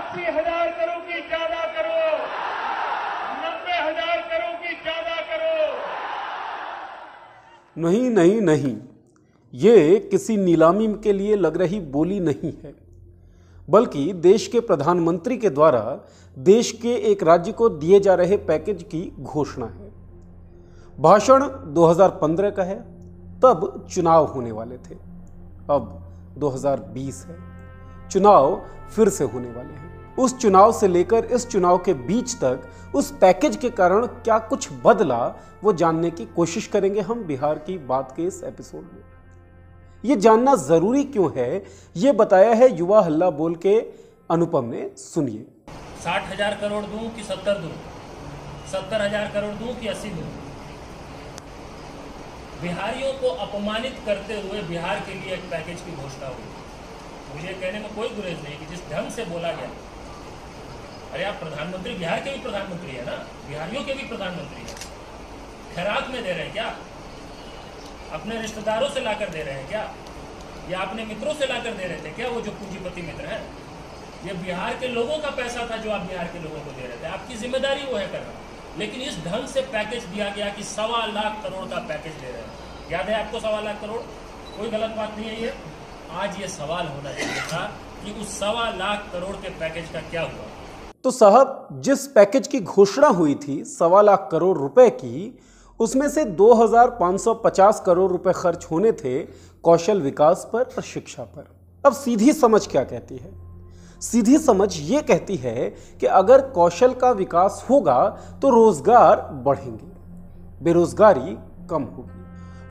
80,000 करोड़ की ज्यादा करो, 90,000 करोड़ की ज्यादा करो। नहीं नहीं नहीं, ये किसी नीलामी के लिए लग रही बोली नहीं है, बल्कि देश के प्रधानमंत्री के द्वारा देश के एक राज्य को दिए जा रहे पैकेज की घोषणा है। भाषण 2015 का है, तब चुनाव होने वाले थे। अब 2020 है, चुनाव फिर से होने वाले हैं। उस चुनाव से लेकर इस चुनाव के बीच तक उस पैकेज के कारण क्या कुछ बदला, वो जानने की कोशिश करेंगे हम बिहार की बात के इस एपिसोड में। ये जानना जरूरी क्यों है, ये बताया है युवा हल्ला बोल के अनुपम ने। सुनिए। 60,000 करोड़ दूं कि 70 दूं, 70,000 करोड़ दूं कि 80 दूं। बिहारियों को अपमानित करते हुए बिहार के लिए एक पैकेज की घोषणा हुई। मुझे कहने में कोई गुरेज नहीं कि जिस ढंग से बोला गया, अरे आप प्रधानमंत्री, बिहार के भी प्रधानमंत्री है ना, बिहारियों के भी प्रधानमंत्री है। खैरात में दे रहे हैं क्या? अपने रिश्तेदारों से लाकर दे रहे हैं क्या? या अपने मित्रों से लाकर दे रहे थे क्या? वो जो पूंजीपति मित्र हैं, ये बिहार के लोगों का पैसा था जो आप बिहार के लोगों को दे रहे थे। आपकी जिम्मेदारी वो है करना। लेकिन इस ढंग से पैकेज दिया गया कि 1.25 लाख करोड़ का पैकेज दे रहे हैं। याद है आपको 1.25 लाख करोड़? कोई गलत बात नहीं है ये। आज ये सवाल होना चाहिए था कि उस 1.25 लाख करोड़ के पैकेज का क्या हुआ। तो साहब, जिस पैकेज की घोषणा हुई थी 1.25 लाख करोड़ रुपए की, उसमें से 2,550 करोड़ रुपए खर्च होने थे कौशल विकास पर और शिक्षा पर। अब सीधी समझ क्या कहती है? सीधी समझ ये कहती है कि अगर कौशल का विकास होगा तो रोजगार बढ़ेंगे, बेरोजगारी कम होगी।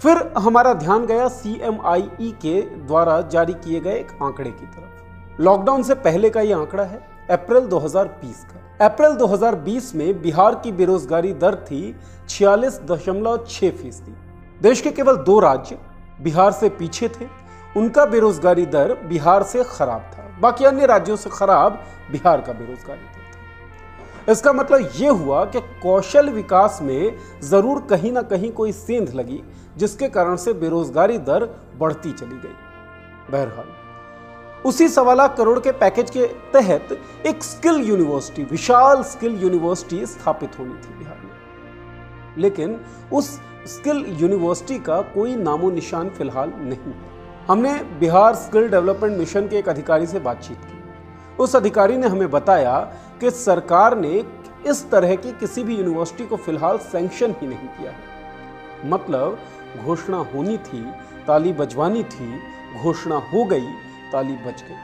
फिर हमारा ध्यान गया CMIE के द्वारा जारी किए गए एक आंकड़े की तरफ। लॉकडाउन से पहले का यह आंकड़ा है, अप्रैल 2020 का। अप्रैल 2020 में बिहार की बेरोजगारी दर थी 46.6%। देश के केवल 2 राज्य बिहार से पीछे थे, उनका बेरोजगारी दर बिहार से खराब था। बाकी अन्य राज्यों से खराब बिहार का बेरोजगारी दर था। इसका मतलब यह हुआ कि कौशल विकास में जरूर कहीं ना कहीं कोई सेंध लगी, जिसके कारण से बेरोजगारी दर बढ़ती चली गई। बहरहाल उसी 1.25 लाख करोड़ के पैकेज के तहत एक स्किल यूनिवर्सिटी, विशाल स्किल यूनिवर्सिटी स्थापित होनी थी बिहार में। लेकिन उस स्किल यूनिवर्सिटी का कोई नामो निशान फिलहाल नहीं है। हमने बिहार स्किल डेवलपमेंट मिशन के एक अधिकारी से बातचीत की। उस अधिकारी ने हमें बताया कि सरकार ने इस तरह की किसी भी यूनिवर्सिटी को फिलहाल सैंक्शन ही नहीं किया है। मतलब घोषणा होनी थी, ताली बजवानी थी, घोषणा हो गई, ताली बज गई।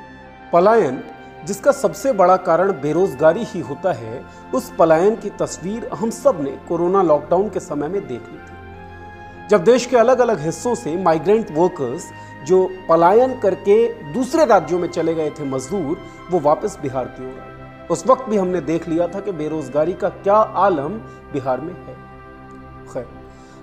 पलायन, जिसका सबसे बड़ा कारण बेरोजगारी ही होता है, उस पलायन की तस्वीर हम सब ने कोरोना लॉकडाउन के समय में देख ली थी। जब देश के अलग अलग हिस्सों से माइग्रेंट वर्कर्स जो पलायन करके दूसरे राज्यों में चले गए थे मजदूर, वो वापस बिहार की ओर आए। उस वक्त भी हमने देख लिया था कि बेरोजगारी का क्या आलम बिहार में है। खैर,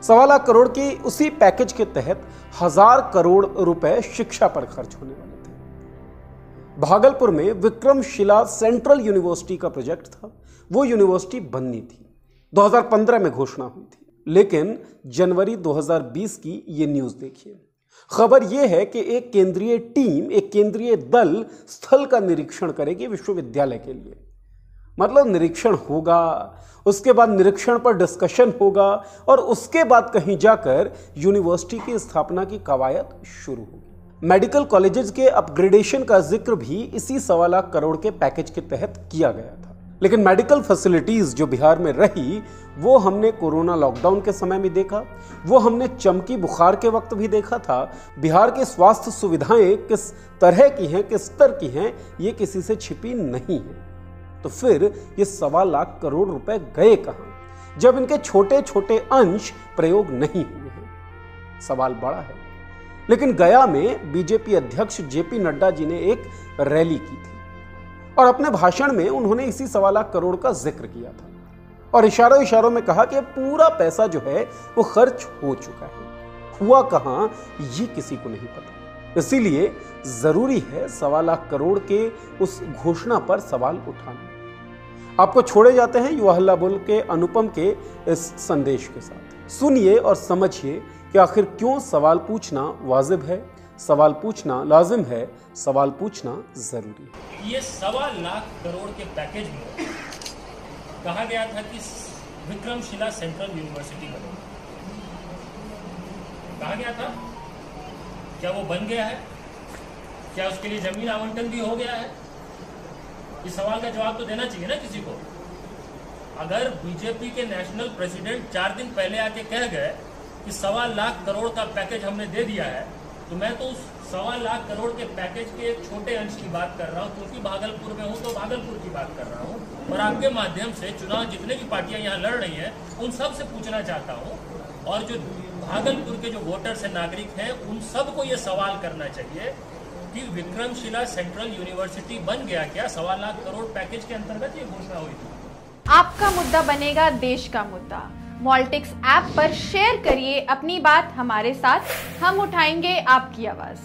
1.25 लाख करोड़ की उसी पैकेज के तहत 1,000 करोड़ रुपए शिक्षा पर खर्च होने वाले थे। भागलपुर में विक्रमशिला सेंट्रल यूनिवर्सिटी का प्रोजेक्ट था। वो यूनिवर्सिटी बननी थी, 2015 में घोषणा हुई थी। लेकिन जनवरी 2020 की ये न्यूज देखिए। खबर यह है कि एक केंद्रीय टीम, एक केंद्रीय दल स्थल का निरीक्षण करेगी विश्वविद्यालय के लिए। मतलब निरीक्षण होगा, उसके बाद निरीक्षण पर डिस्कशन होगा और उसके बाद कहीं जाकर यूनिवर्सिटी की स्थापना की कवायद शुरू होगी। मेडिकल कॉलेजेस के अपग्रेडेशन का जिक्र भी इसी 1.25 लाख करोड़ के पैकेज के तहत किया गया था। लेकिन मेडिकल फैसिलिटीज जो बिहार में रही, वो हमने कोरोना लॉकडाउन के समय में देखा, वो हमने चमकी बुखार के वक्त भी देखा था। बिहार की स्वास्थ्य सुविधाएं किस तरह की हैं, किस स्तर की हैं, ये किसी से छिपी नहीं है। तो फिर ये 1.25 लाख करोड़ रुपए गए कहां, जब इनके छोटे छोटे अंश प्रयोग नहीं हुए हैं? सवाल बड़ा है। लेकिन गया में बीजेपी अध्यक्ष जेपी नड्डा जी ने एक रैली की थी और अपने भाषण में उन्होंने इसी 1.25 लाख करोड़ का जिक्र किया था और इशारों इशारों में कहा कि पूरा पैसा जो है वो खर्च हो चुका है। हुआ कहां ये किसी को नहीं पता। इसीलिए जरूरी है 1.25 लाख करोड़ के उस घोषणा पर सवाल उठाना। आपको छोड़े जाते हैं युवा हल्ला बोल के अनुपम के इस संदेश के साथ। सुनिए और समझिए कि आखिर क्यों सवाल पूछना वाजिब है, सवाल पूछना लाजिम है, सवाल पूछना जरूरी है। ये 1.25 लाख करोड़ के पैकेज में कहा गया था कि विक्रमशिला सेंट्रल यूनिवर्सिटी बनेगी। कहा गया था, क्या वो बन गया है? क्या उसके लिए जमीन आवंटन भी हो गया है? इस सवाल का जवाब तो देना चाहिए ना किसी को। अगर बीजेपी के नेशनल प्रेसिडेंट 4 दिन पहले आके कह गए कि 1.25 लाख करोड़ का पैकेज हमने दे दिया है, तो मैं तो उस 1.25 लाख करोड़ के पैकेज के एक छोटे अंश की बात कर रहा हूँ, क्योंकि भागलपुर में हूँ तो भागलपुर की बात कर रहा हूँ। और आपके माध्यम से चुनाव जितने भी पार्टियां यहाँ लड़ रही हैं उन सब से पूछना चाहता हूँ, और जो भागलपुर के जो वोटर्स हैं, नागरिक हैं, उन सबको ये सवाल करना चाहिए कि विक्रमशिला सेंट्रल यूनिवर्सिटी बन गया क्या? 1.25 लाख करोड़ पैकेज के अंतर्गत ये घोषणा हुई थी। आपका मुद्दा बनेगा देश का मुद्दा। मॉल्टिक्स ऐप पर शेयर करिए अपनी बात हमारे साथ, हम उठाएंगे आपकी आवाज।